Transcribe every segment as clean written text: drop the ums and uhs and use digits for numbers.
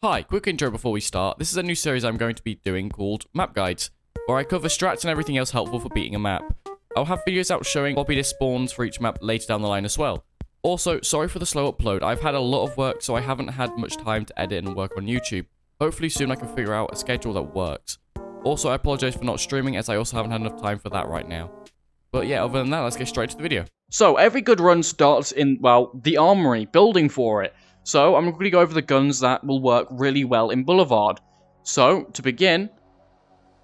Hi, quick intro before we start. This is a new series I'm going to be doing called Map Guides, where I cover strats and everything else helpful for beating a map. I'll have videos out showing floppy disk spawns for each map later down the line as well. Also, sorry for the slow upload. I've had a lot of work, so I haven't had much time to edit and work on YouTube. Hopefully soon I can figure out a schedule that works. Also, I apologize for not streaming, as I also haven't had enough time for that right now. But yeah, other than that, let's get straight to the video. So, every good run starts in, well, the armory, building for it. So, I'm going to go over the guns that will work really well in Boulevard. So, to begin,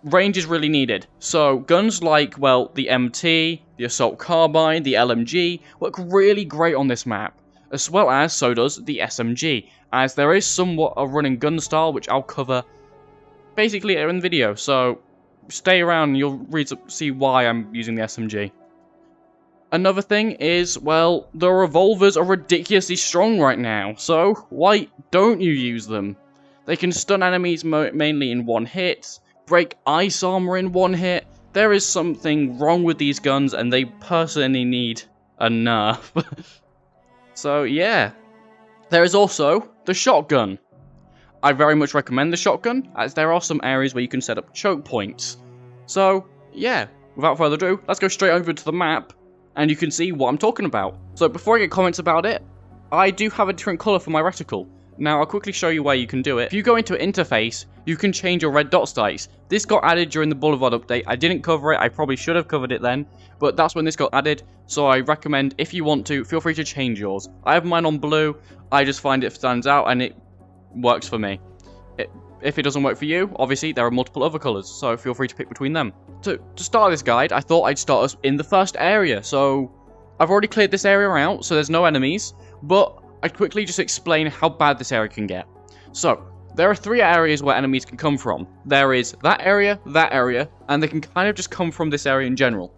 range is really needed. So, guns like, well, the MT, the Assault Carbine, the LMG, work really great on this map. As well as, so does the SMG, as there is somewhat a running gun style, which I'll cover basically in the video. So, stay around and you'll see why I'm using the SMG. Another thing is, well, the revolvers are ridiculously strong right now, so why don't you use them? They can stun enemies mainly in one hit, break ice armor in one hit. There is something wrong with these guns and they personally need a nerf. So yeah, there is also the shotgun. I very much recommend the shotgun, as there are some areas where you can set up choke points. So yeah, without further ado, let's go straight over to the map and you can see what I'm talking about. So before I get comments about it, I do have a different colour for my reticle. Now I'll quickly show you where you can do it. If you go into interface, you can change your red dot size. This got added during the Boulevard update. I didn't cover it, I probably should have covered it then, but that's when this got added, so I recommend, if you want to, feel free to change yours. I have mine on blue, I just find it stands out and it works for me. If it doesn't work for you, obviously there are multiple other colours, so feel free to pick between them. To start this guide, I thought I'd start us in the first area, so I've already cleared this area out, so there's no enemies, but I'd quickly just explain how bad this area can get. So, there are three areas where enemies can come from. There is that area, and they can kind of just come from this area in general.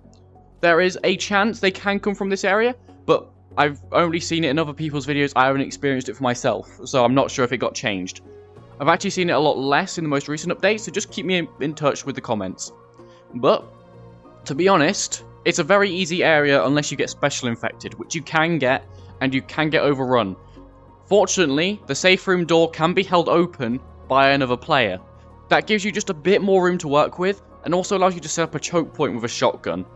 There is a chance they can come from this area, but I've only seen it in other people's videos, I haven't experienced it for myself, so I'm not sure if it got changed. I've actually seen it a lot less in the most recent update, so just keep me in touch with the comments. But, to be honest, it's a very easy area unless you get special infected, which you can get, and you can get overrun. Fortunately, the safe room door can be held open by another player. That gives you just a bit more room to work with, and also allows you to set up a choke point with a shotgun.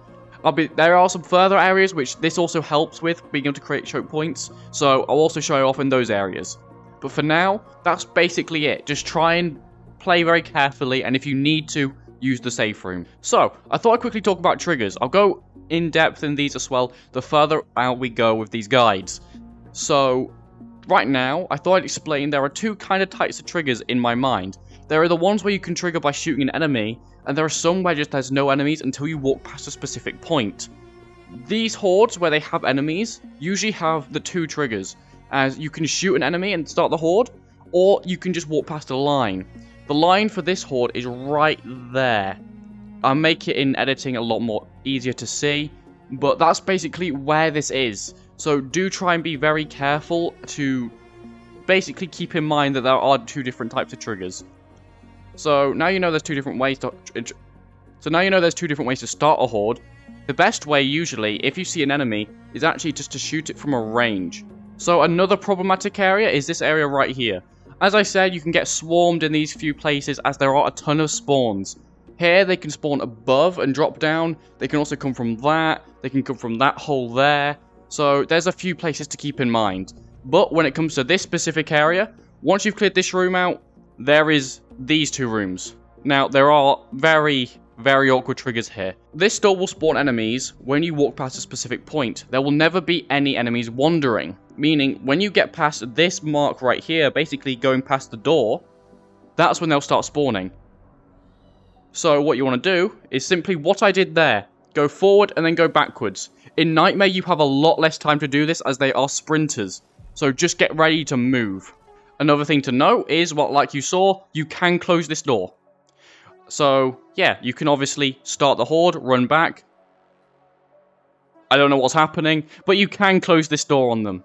There are some further areas which this also helps with, being able to create choke points, so I'll also show you off in those areas. But for now, that's basically it. Just try and play very carefully, and if you need to, use the safe room. So, I thought I'd quickly talk about triggers. I'll go in depth in these as well, the further out we go with these guides. So, right now, I thought I'd explain there are two kind of types of triggers in my mind. There are the ones where you can trigger by shooting an enemy, and there are some where just there's no enemies until you walk past a specific point. These hordes where they have enemies usually have the two triggers, as you can shoot an enemy and start the horde, or you can just walk past a line. The line for this horde is right there. I'll make it in editing a lot more easier to see, but that's basically where this is. So do try and be very careful to basically keep in mind that there are two different types of triggers. So now you know there's two different ways to start a horde. The best way usually, if you see an enemy, is actually just to shoot it from a range. So another problematic area is this area right here. As I said, you can get swarmed in these few places as there are a ton of spawns. Here they can spawn above and drop down. They can also come from that. They can come from that hole there. So there's a few places to keep in mind. But when it comes to this specific area, once you've cleared this room out, there is these two rooms. Now there are very awkward triggers here. This door will spawn enemies when you walk past a specific point. There will never be any enemies wandering. Meaning, when you get past this mark right here, basically going past the door, that's when they'll start spawning. So what you want to do is simply what I did there. Go forward and then go backwards. In Nightmare, you have a lot less time to do this as they are sprinters. So just get ready to move. Another thing to note is, like you saw, you can close this door. So, yeah, you can obviously start the horde, run back. I don't know what's happening, but you can close this door on them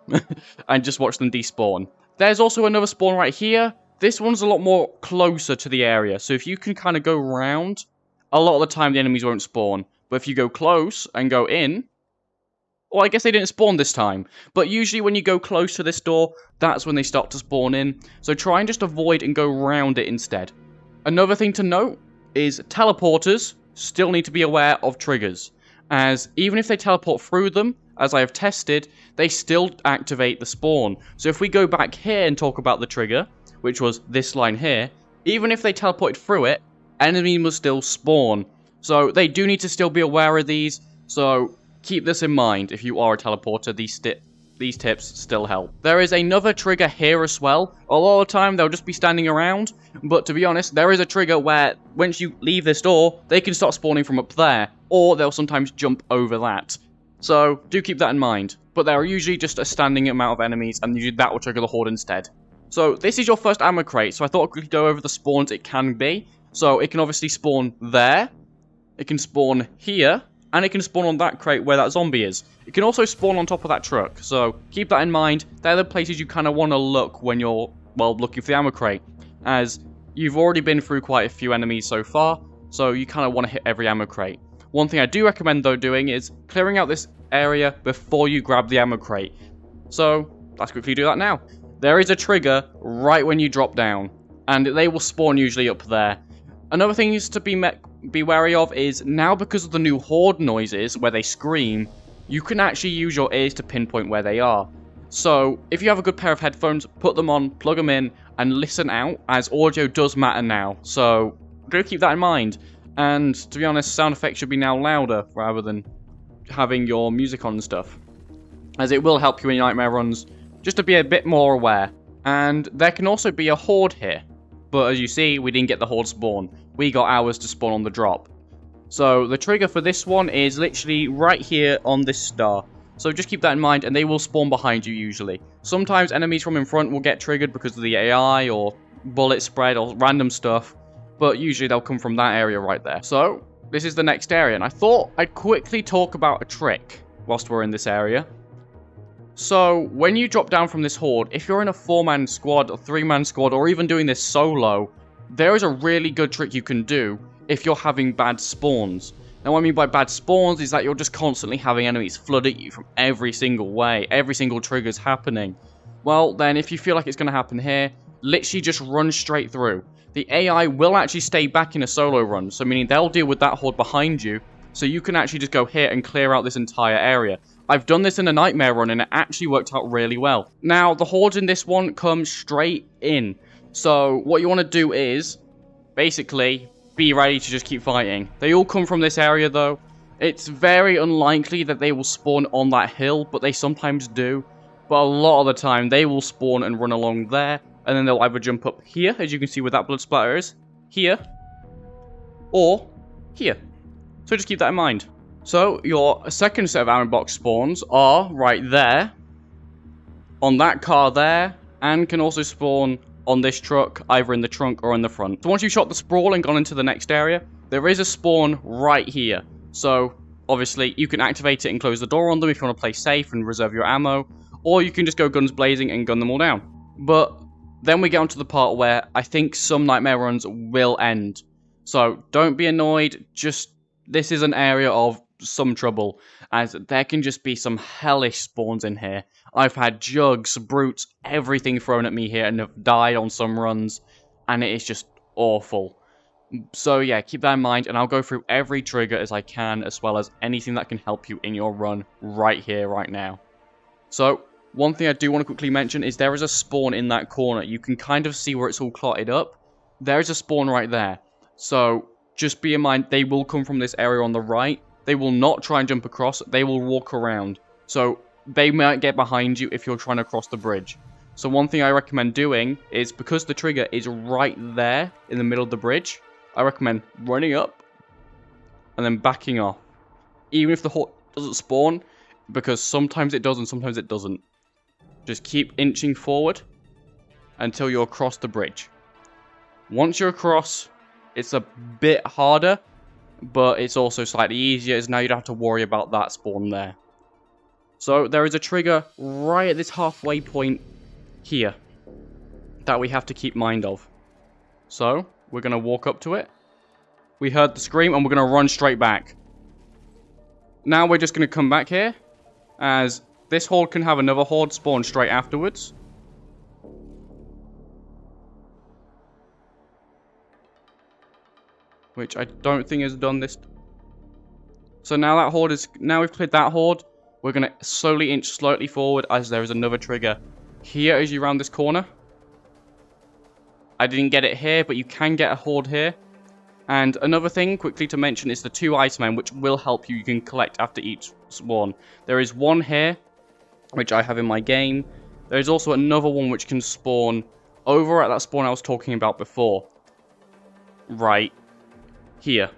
and just watch them despawn. There's also another spawn right here. This one's a lot more closer to the area, so if you can kind of go around, a lot of the time the enemies won't spawn. But if you go close and go in, Well, I guess they didn't spawn this time. But usually when you go close to this door, that's when they start to spawn in. So try and just avoid and go around it instead. Another thing to note is teleporters still need to be aware of triggers, as even if they teleport through them, as I have tested, they still activate the spawn. So if we go back here and talk about the trigger, which was this line here, even if they teleported through it, enemy must still spawn. So they do need to still be aware of these, so keep this in mind if you are a teleporter. These tips still help. There is another trigger here as well. A lot of the time they'll just be standing around, but to be honest, there is a trigger where once you leave this door, they can start spawning from up there, or they'll sometimes jump over that. So do keep that in mind. But there are usually just a standing amount of enemies, and usually that will trigger the horde instead. So this is your first ammo crate, so I thought I'd quickly go over the spawns it can be. So it can obviously spawn there, it can spawn here, and it can spawn on that crate where that zombie is. It can also spawn on top of that truck, so keep that in mind. They're the places you kind of want to look when you're, well, looking for the ammo crate, as you've already been through quite a few enemies so far, so you kind of want to hit every ammo crate. One thing I do recommend, though, doing is clearing out this area before you grab the ammo crate. So let's quickly do that now. There is a trigger right when you drop down, and they will spawn usually up there. Another thing is to be wary of is, now because of the new horde noises where they scream, you can actually use your ears to pinpoint where they are. So if you have a good pair of headphones, put them on, plug them in, and listen out, as audio does matter now. So do keep that in mind. And to be honest, sound effects should be now louder rather than having your music on and stuff, as it will help you in your nightmare runs just to be a bit more aware. And there can also be a horde here, but as you see, we didn't get the horde spawn. We got ours to spawn on the drop. So the trigger for this one is literally right here on this star. So just keep that in mind, and they will spawn behind you usually. Sometimes enemies from in front will get triggered because of the AI or bullet spread or random stuff, but usually they'll come from that area right there. So this is the next area, and I thought I'd quickly talk about a trick whilst we're in this area. So when you drop down from this horde, if you're in a 4-man squad, or 3-man squad, or even doing this solo, there is a really good trick you can do if you're having bad spawns. Now what I mean by bad spawns is that you're just constantly having enemies flood at you from every single way, every single trigger's happening. Well then, if you feel like it's going to happen here, literally just run straight through. The AI will actually stay back in a solo run, so meaning they'll deal with that horde behind you, so you can actually just go here and clear out this entire area. I've done this in a nightmare run and it actually worked out really well. Now, the hordes in this one come straight in. So what you want to do is, basically, be ready to just keep fighting. They all come from this area though. It's very unlikely that they will spawn on that hill, but they sometimes do. But a lot of the time, they will spawn and run along there, and then they'll either jump up here, as you can see where that blood splatter is, here, or here. So just keep that in mind. So your second set of ammo box spawns are right there, on that car there, and can also spawn on this truck, either in the trunk or in the front. So once you've shot the sprawl and gone into the next area, there is a spawn right here. So obviously you can activate it and close the door on them if you want to play safe and reserve your ammo, or you can just go guns blazing and gun them all down. But then we get onto the part where I think some nightmare runs will end. So don't be annoyed, this is an area of some trouble, as there can just be some hellish spawns in here. I've had jugs, brutes, everything thrown at me here and have died on some runs, and it is just awful. So yeah, keep that in mind, and I'll go through every trigger as I can, as well as anything that can help you in your run right here, right now. So one thing I do want to quickly mention is there is a spawn in that corner. You can kind of see where it's all clotted up. There is a spawn right there. So just be in mind, they will come from this area on the right. They will not try and jump across. They will walk around. So they might get behind you if you're trying to cross the bridge. So one thing I recommend doing is, because the trigger is right there in the middle of the bridge, I recommend running up and then backing off. Even if the horde doesn't spawn, because sometimes it does and sometimes it doesn't. Just keep inching forward until you're across the bridge. Once you're across, it's a bit harder, but it's also slightly easier, as now you don't have to worry about that spawn there. So there is a trigger right at this halfway point here that we have to keep mind of. So we're going to walk up to it. We heard the scream and we're going to run straight back. Now we're just going to come back here as this horde can have another horde spawn straight afterwards. Which I don't think has done this. So now that horde is... Now we've cleared that horde, we're going to slowly inch slightly forward as there is another trigger here as you round this corner. I didn't get it here, but you can get a horde here. And another thing quickly to mention is the 2 Icemen, which will help you. You can collect after each spawn. There is one here, which I have in my game. There is also another one which can spawn over at that spawn I was talking about before. Right here.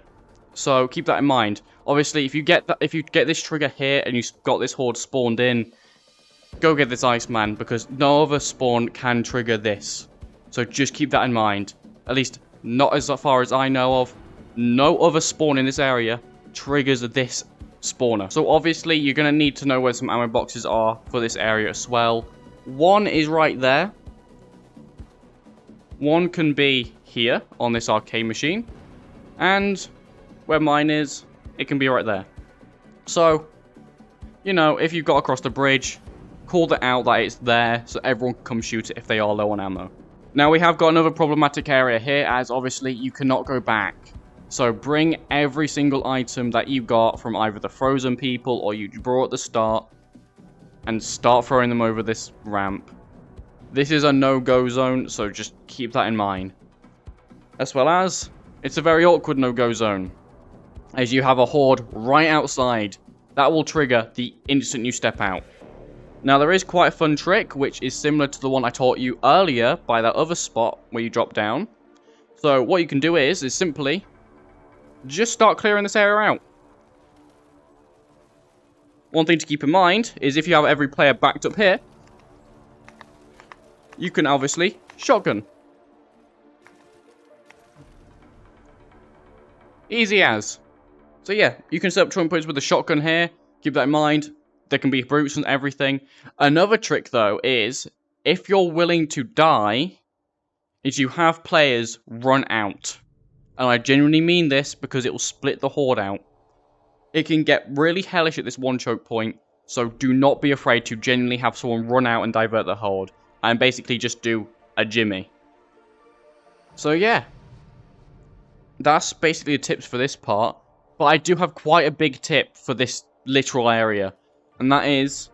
So keep that in mind. Obviously, if you get this trigger here and you've got this horde spawned in, go get this Iceman, because no other spawn can trigger this. So just keep that in mind. At least not as far as I know of. No other spawn in this area triggers this spawner. So obviously you're going to need to know where some ammo boxes are for this area as well. One is right there. One can be here on this arcade machine. And where mine is, it can be right there. So, you know, if you've got across the bridge, call it out that it's there so everyone can come shoot it if they are low on ammo. Now we have got another problematic area here, as obviously you cannot go back. So bring every single item that you got from either the frozen people or you brought at the start and start throwing them over this ramp. This is a no-go zone, so just keep that in mind. As well as, it's a very awkward no-go zone, as you have a horde right outside. That will trigger the instant you step out. Now there is quite a fun trick, which is similar to the one I taught you earlier by that other spot where you drop down. So what you can do is simply just start clearing this area out. One thing to keep in mind is if you have every player backed up here, you can obviously shotgun. Easy as. So yeah, you can set up trunk points with a shotgun here. Keep that in mind. There can be brutes and everything. Another trick though is, if you're willing to die, is you have players run out. And I genuinely mean this because it will split the horde out. It can get really hellish at this one choke point, so do not be afraid to genuinely have someone run out and divert the horde. And basically just do a jimmy. So yeah. That's basically the tips for this part. But I do have quite a big tip for this literal area. And that is,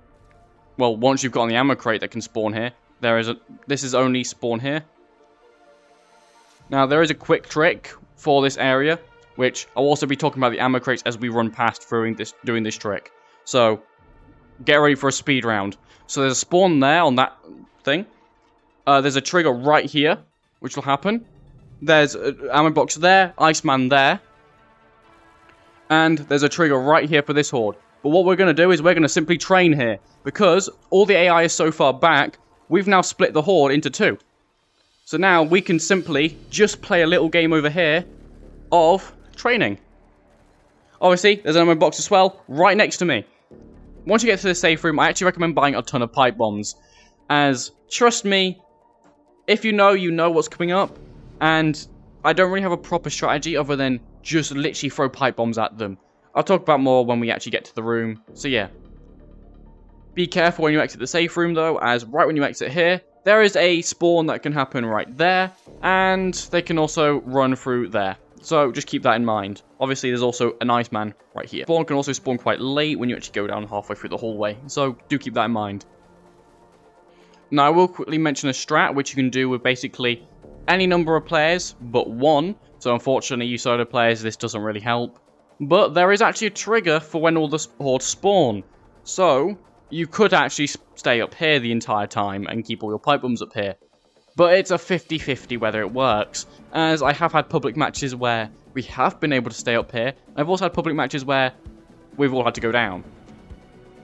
well, once you've got the ammo crate that can spawn here, this is only spawn here. Now, there is a quick trick for this area, which I'll also be talking about the ammo crates as we run past doing this trick. So, get ready for a speed round. So there's a spawn there on that thing. There's a trigger right here, which will happen. There's an ammo box there, Iceman there. And there's a trigger right here for this horde. But what we're going to do is we're going to simply train here. Because all the AI is so far back, we've now split the horde into 2. So now we can simply just play a little game over here of training. Obviously, there's an ammo box as well, right next to me. Once you get to the safe room, I actually recommend buying a ton of pipe bombs. As, trust me, if you know what's coming up. And I don't really have a proper strategy other than just literally throw pipe bombs at them. I'll talk about more when we actually get to the room. So yeah. Be careful when you exit the safe room though, as right when you exit here, there is a spawn that can happen right there. And they can also run through there. So just keep that in mind. Obviously there's also an Iceman right here. Spawn can also spawn quite late when you actually go down halfway through the hallway. So do keep that in mind. Now I will quickly mention a strat which you can do with basically any number of players but 1. So unfortunately you solo players, this doesn't really help. But there is actually a trigger for when all the hordes spawn. So, you could actually stay up here the entire time and keep all your pipe bombs up here. But it's a 50-50 whether it works, as I have had public matches where we have been able to stay up here. I've also had public matches where we've all had to go down.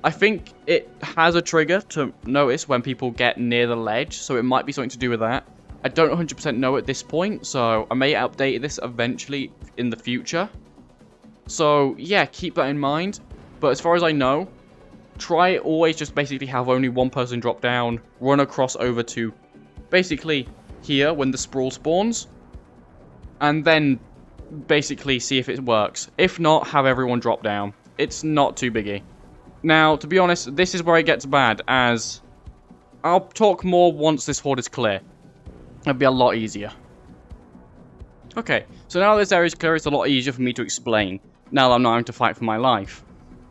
I think it has a trigger to notice when people get near the ledge, so it might be something to do with that. I don't 100% know at this point, so I may update this eventually in the future. So, yeah, keep that in mind. But as far as I know, try always just basically have only one person drop down, run across over to basically here when the sprawl spawns, and then basically see if it works. If not, have everyone drop down. It's not too biggie. Now, to be honest, this is where it gets bad, as I'll talk more once this horde is clear. It'll be a lot easier. Okay, so now this area is clear, it's a lot easier for me to explain, now that I'm not having to fight for my life.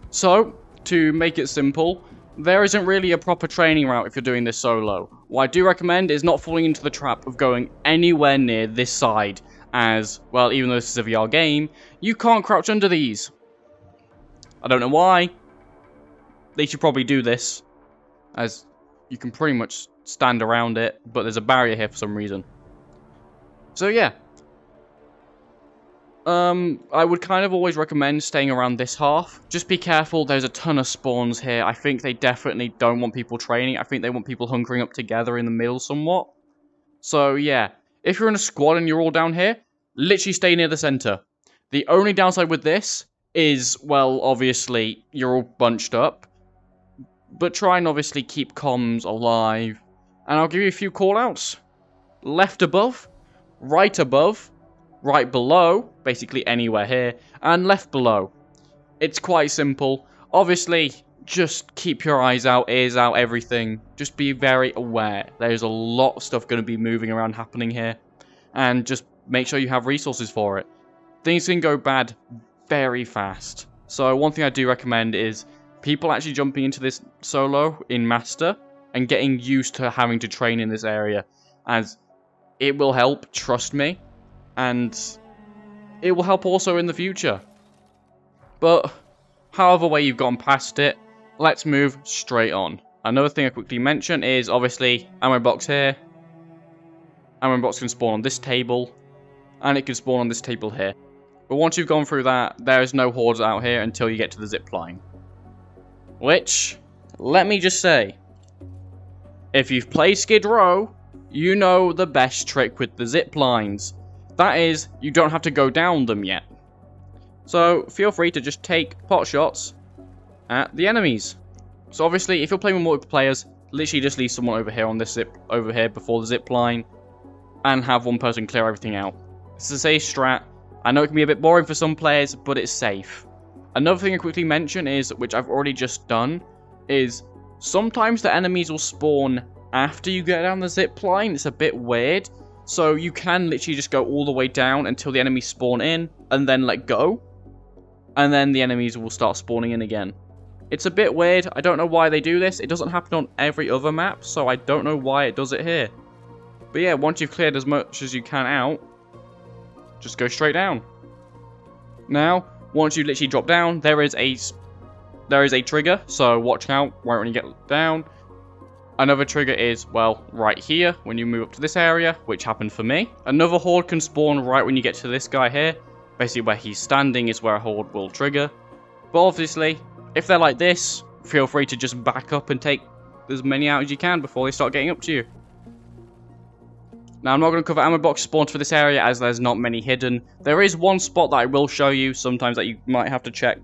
So, to make it simple, there isn't really a proper training route if you're doing this solo. What I do recommend is not falling into the trap of going anywhere near this side, as, well, even though this is a VR game, you can't crouch under these. I don't know why. They should probably do this, as you can pretty much stand around it, but there's a barrier here for some reason. So yeah. I would kind of always recommend staying around this half. Just be careful, there's a ton of spawns here. I think they definitely don't want people training. I think they want people hunkering up together in the middle somewhat. So yeah, if you're in a squad and you're all down here, literally stay near the center. The only downside with this is, well, obviously, you're all bunched up. But try and obviously keep comms alive. And I'll give you a few callouts. Left above, right below, basically anywhere here, and left below. It's quite simple. Obviously, just keep your eyes out, ears out, everything. Just be very aware. There's a lot of stuff going to be moving around happening here. And just make sure you have resources for it. Things can go bad very fast. So one thing I do recommend is people actually jumping into this solo in Master and getting used to having to train in this area, as it will help, trust me, and it will help also in the future. But however way you've gone past it, let's move straight on. Another thing I quickly mention is obviously ammo box here. Ammo box can spawn on this table, and it can spawn on this table here. But once you've gone through that, there is no hordes out here until you get to the zip line. Which, let me just say, if you've played Skid Row, you know the best trick with the zip lines. That is, you don't have to go down them yet. So, feel free to just take pot shots at the enemies. So obviously, if you're playing with multiple players, literally just leave someone over here on this zip, over here before the zip line, and have one person clear everything out. It's a safe strat. I know it can be a bit boring for some players, but it's safe. Another thing I quickly mention is, which I've already just done, is sometimes the enemies will spawn after you get down the zip line. It's a bit weird. So you can literally just go all the way down until the enemies spawn in, and then let go. And then the enemies will start spawning in again. It's a bit weird. I don't know why they do this. It doesn't happen on every other map, so I don't know why it does it here. But yeah, once you've cleared as much as you can out, just go straight down. Now, once you literally drop down, there is a trigger, so watch out right when you get down. Another trigger is, well, right here, when you move up to this area, which happened for me. Another horde can spawn right when you get to this guy here. Basically, where he's standing is where a horde will trigger. But obviously, if they're like this, feel free to just back up and take as many out as you can before they start getting up to you. Now, I'm not going to cover ammo box spawns for this area, as there's not many hidden. There is one spot that I will show you sometimes that you might have to check.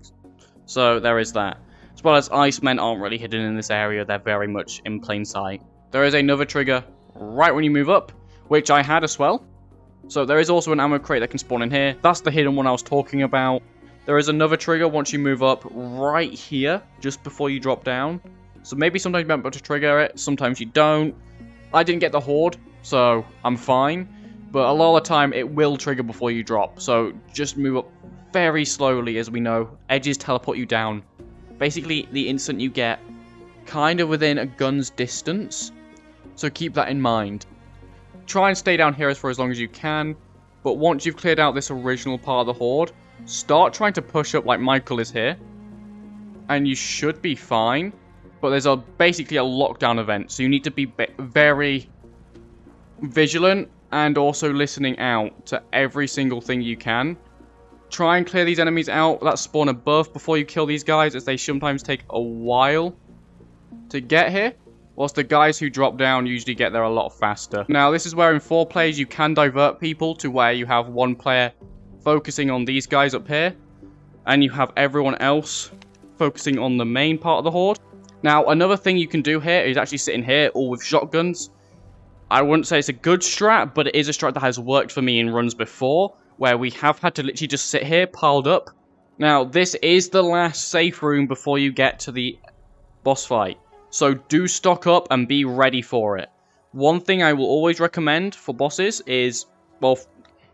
So, there is that. As well as icemen aren't really hidden in this area, they're very much in plain sight. There is another trigger right when you move up, which I had as well. So, there is also an ammo crate that can spawn in here. That's the hidden one I was talking about. There is another trigger once you move up right here, just before you drop down. So, maybe sometimes you might be able to trigger it, sometimes you don't. I didn't get the horde, so I'm fine, but a lot of the time it will trigger before you drop, so just move up very slowly. As we know, edges teleport you down, basically the instant you get kind of within a gun's distance, so keep that in mind. Try and stay down here for as long as you can, but once you've cleared out this original part of the horde, start trying to push up like Michael is here, and you should be fine, but there's basically a lockdown event, so you need to be very vigilant and also listening out to every single thing you can. Try and clear these enemies out that spawn above before you kill these guys, as they sometimes take a while to get here, whilst the guys who drop down usually get there a lot faster. Now, this is where in 4 players you can divert people to where you have one player focusing on these guys up here, and you have everyone else focusing on the main part of the horde. Now, another thing you can do here is actually sit in here, all with shotguns. I wouldn't say it's a good strat, but it is a strat that has worked for me in runs before, where we have had to literally just sit here, piled up, Now, this is the last safe room before you get to the boss fight. So do stock up and be ready for it. One thing I will always recommend for bosses is, well,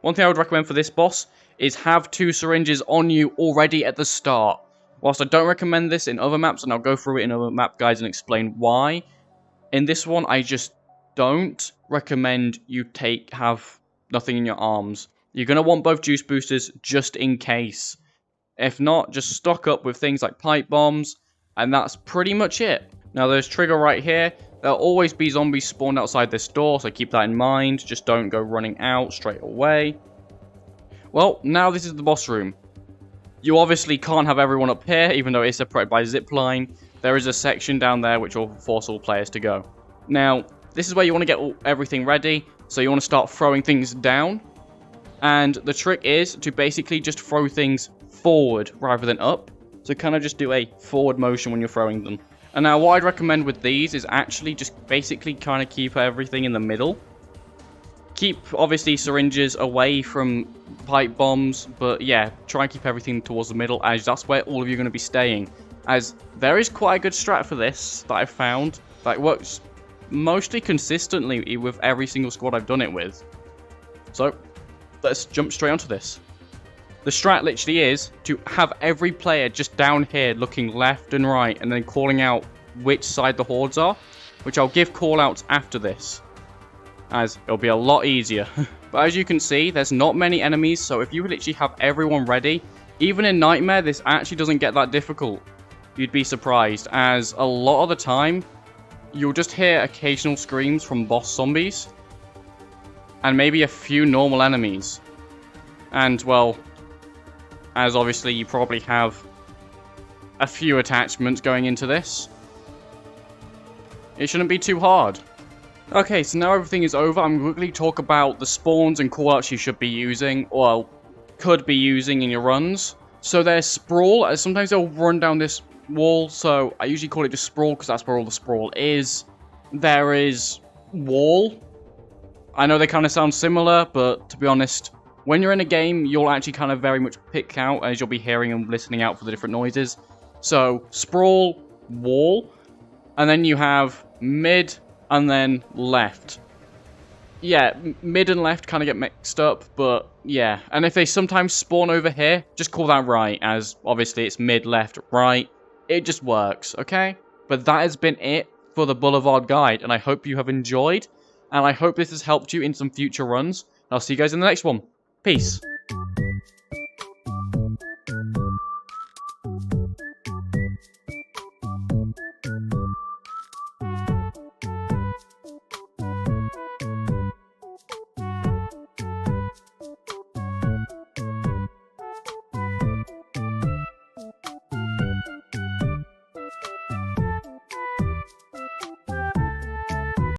one thing I would recommend for this boss is have 2 syringes on you already at the start. Whilst I don't recommend this in other maps, and I'll go through it in other map guides and explain why, in this one I just don't recommend you have nothing in your arms. You're going to want both juice boosters just in case. If not, just stock up with things like pipe bombs, and that's pretty much it. Now there's trigger right here. There'll always be zombies spawned outside this door, so keep that in mind. Just don't go running out straight away. Well, now this is the boss room. You obviously can't have everyone up here, even though it's separated by a zip line. There is a section down there which will force all players to go. Now, this is where you want to get everything ready. So you want to start throwing things down. And the trick is to basically just throw things forward rather than up. So kind of just do a forward motion when you're throwing them. And now what I'd recommend with these is actually just basically kind of keep everything in the middle. Keep, obviously, syringes away from pipe bombs, but yeah, try and keep everything towards the middle, as that's where all of you are going to be staying. As there is quite a good strat for this that I've found that works mostly consistently with every single squad I've done it with. So, let's jump straight onto this. The strat literally is to have every player just down here looking left and right and then calling out which side the hordes are, which I'll give call-outs after this, as it'll be a lot easier. But as you can see, there's not many enemies, so if you literally have everyone ready, even in Nightmare, this actually doesn't get that difficult. You'd be surprised, as a lot of the time, you'll just hear occasional screams from boss zombies, and maybe a few normal enemies. And, well, as obviously you probably have a few attachments going into this, it shouldn't be too hard. Okay, so now everything is over, I'm going to quickly talk about the spawns and callouts you should be using, or could be using in your runs. So there's Sprawl, as sometimes they'll run down this wall, so I usually call it just Sprawl, because that's where all the Sprawl is. There is Wall. I know they kind of sound similar, but to be honest, when you're in a game, you'll actually kind of very much pick out, as you'll be hearing and listening out for the different noises. So, Sprawl, Wall, and then you have Mid, and then Left. Yeah, mid and left kind of get mixed up, but yeah. And if they sometimes spawn over here, just call that right, as obviously it's mid, left, right. It just works, okay? But that has been it for the Boulevard Guide, and I hope you have enjoyed, and I hope this has helped you in some future runs. I'll see you guys in the next one. Peace.